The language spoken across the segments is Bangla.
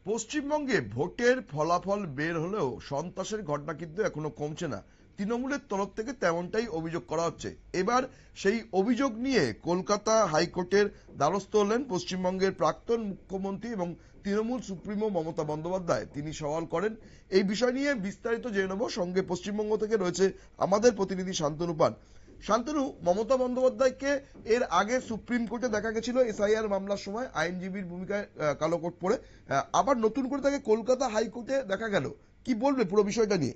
পশ্চিমবঙ্গে ভোটের ফলাফল বের হলেও সন্ত্রাসের ঘটনা কিন্তু এখনো কমছে না। তৃণমূলের তরফ থেকে তেমনটাই অভিযোগ করা হচ্ছে। এবার সেই অভিযোগ নিয়ে কলকাতা হাইকোর্টের দ্বারস্থ হলেন পশ্চিমবঙ্গের প্রাক্তন মুখ্যমন্ত্রী এবং তৃণমূল সুপ্রিমো মমতা বন্দ্যোপাধ্যায়। তিনি সওয়াল করেন। এই বিষয় নিয়ে বিস্তারিত জেনে নেব। সঙ্গে পশ্চিমবঙ্গ থেকে রয়েছে আমাদের প্রতিনিধি শান্তনু পান। শান্তনু, মমতা বন্দ্যোপাধ্যায়কে এর আগে সুপ্রিম কোর্টে দেখা গেছিল এসআইআর মামলার সময় আইনজীবীর ভূমিকায় কালো কোট পরে। আবার নতুন করে তাকে কলকাতা হাইকোর্টে দেখা গেল। কি বলবে পুরো বিষয়টা নিয়ে?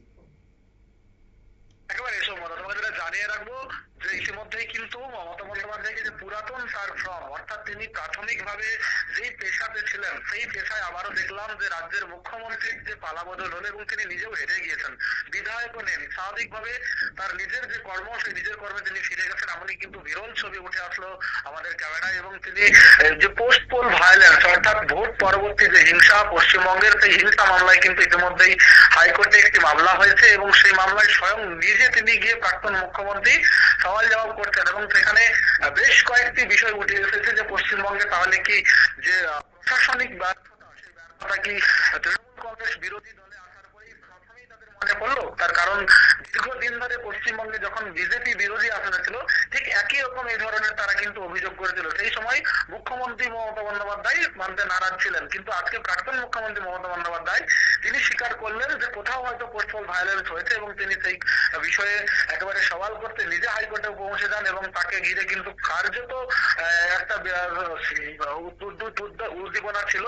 একেবারে এসব তোমাকে যেটা জানিয়ে রাখবো যে ইতিমধ্যেই কিন্তু মমতা বন্দ্যোপাধ্যায়কে যে পুরাতন তার ফর্ম, অর্থাৎ তিনি প্রাথমিকভাবে যেই পেশাতে ছিলেন সেই পেশায় আবারও দেখলাম যে রাজ্যের মুখ্যমন্ত্রীর যে পালাবদল হলো এবং তিনি নিজেও হেরে গিয়েছেন, বিধায়কও নেন। স্বাভাবিকভাবে তার নিজের যে কর্ম সেই নিজের কর্মে তিনি ফিরে গেছেন, এমনই কিন্তু বিরল ছবি উঠে আসলো আমাদের ক্যামেরায়। এবং তিনি যে পোস্ট পোল ভায়োলেন্স, অর্থাৎ ভোট পরবর্তী যে হিংসা, পশ্চিমবঙ্গের সেই হিংসা মামলায় কিন্তু ইতিমধ্যেই হাইকোর্টে একটি মামলা হয়েছে এবং সেই মামলায় স্বয়ং নিজে তিনি গিয়ে প্রাক্তন মুখ্যমন্ত্রী সওয়াল জবাব করছেন এবং সেখানে বেশ কয়েকটি বিষয় উঠে এসেছে যে পশ্চিমবঙ্গে তাহলে কি যে প্রশাসনিক ব্যর্থতা, সেই ব্যর্থতা কি তৃণমূল কংগ্রেস বিরোধী দলে আসার পরেই প্রথমেই তাদের মনে পড়লো? তার কারণ দীর্ঘদিন ধরে পশ্চিমবঙ্গে যখন বিজেপি বিরোধী আসনে ছিল, ঠিক একই রকম এই ধরনের তারা কিন্তু অভিযোগ করেছিল। সেই সময় মুখ্যমন্ত্রী মমতা বন্দ্যোপাধ্যায় মানতে নারাজ ছিলেন, কিন্তু আজকে প্রাক্তন মুখ্যমন্ত্রী মমতা বন্দ্যোপাধ্যায় তিনি স্বীকার করলেন যে কোথাও হয়তো পোস্টপোল ভায়োলেন্স হয়েছে এবং তিনি সেই বিষয়ে একেবারে সওয়াল করতে নিজে হাইকোর্টে পৌঁছে যান এবং তাকে ঘিরে কিন্তু কার্যত একটা উদ্দীপনা ছিল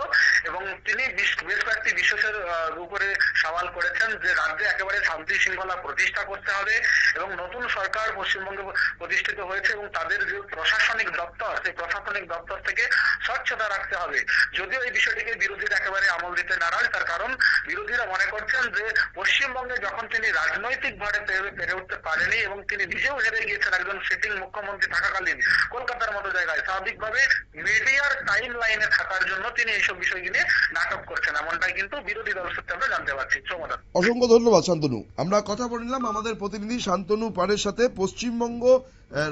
এবং তিনি বেশ কয়েকটি বিশেষের উপরে সওয়াল করেছেন যে রাজ্যে একেবারে শান্তি শৃঙ্খলা প্রতিষ্ঠা করতে হবে এবং নতুন সরকার পশ্চিমবঙ্গে প্রতিষ্ঠিত হয়েছে এবং তাদের যে প্রশাসনিক দপ্তর, সেই প্রশাসনিক দপ্তর থেকে স্বচ্ছতা রাখতে হবে। যদিও এই বিষয়টিকে বিরোধীরা একেবারে আমল দিতে নারাজ, তার কারণ বিরোধীরা মনে করছেন যে পশ্চিমবঙ্গে যখন তিনি রাজনৈতিক ভাবে পেরে উঠতে পারেনি এবং তিনি নিজেও হেরে গিয়েছেন একজন সিটিং মুখ্যমন্ত্রী থাকাকালীন কলকাতার মতো জায়গায়, স্বাভাবিকভাবে মিডিয়ার টাইম লাইনে থাকার জন্য তিনি এইসব বিষয়গুলি নিয়ে নাটক করছেন, এমনটাই কিন্তু বিরোধী দল সূত্রে আমরা জানতে পারছি। চমৎকার। অসংখ্য ধন্যবাদ শান্তনু। আমরা কথা বললাম আমাদের প্রতিনিধি শান্তনু পানের সাথে। পশ্চিমবঙ্গ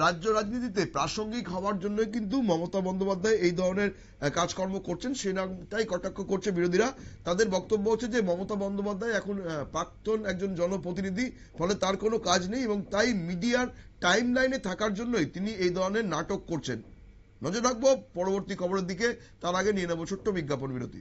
রাজ্য রাজনীতিতে প্রাসঙ্গিক হওয়ার জন্য কিন্তু মমতা বন্দ্যোপাধ্যায় এই ধরনের কাজকর্ম করছেন, সেটাই কটাক্ষ করছে বিরোধীরা। তাদের বক্তব্য হচ্ছে যে মমতা বন্দ্যোপাধ্যায় এখন প্রাক্তন একজন জনপ্রতিনিধি, ফলে তার কোনো কাজ নেই এবং তাই মিডিয়ার টাইম লাইনে থাকার জন্যই তিনি এই ধরনের নাটক করছেন। নজর রাখবো পরবর্তী খবরের দিকে। তার আগে নিয়ে নেব ছোট্ট বিজ্ঞাপন বিরতি।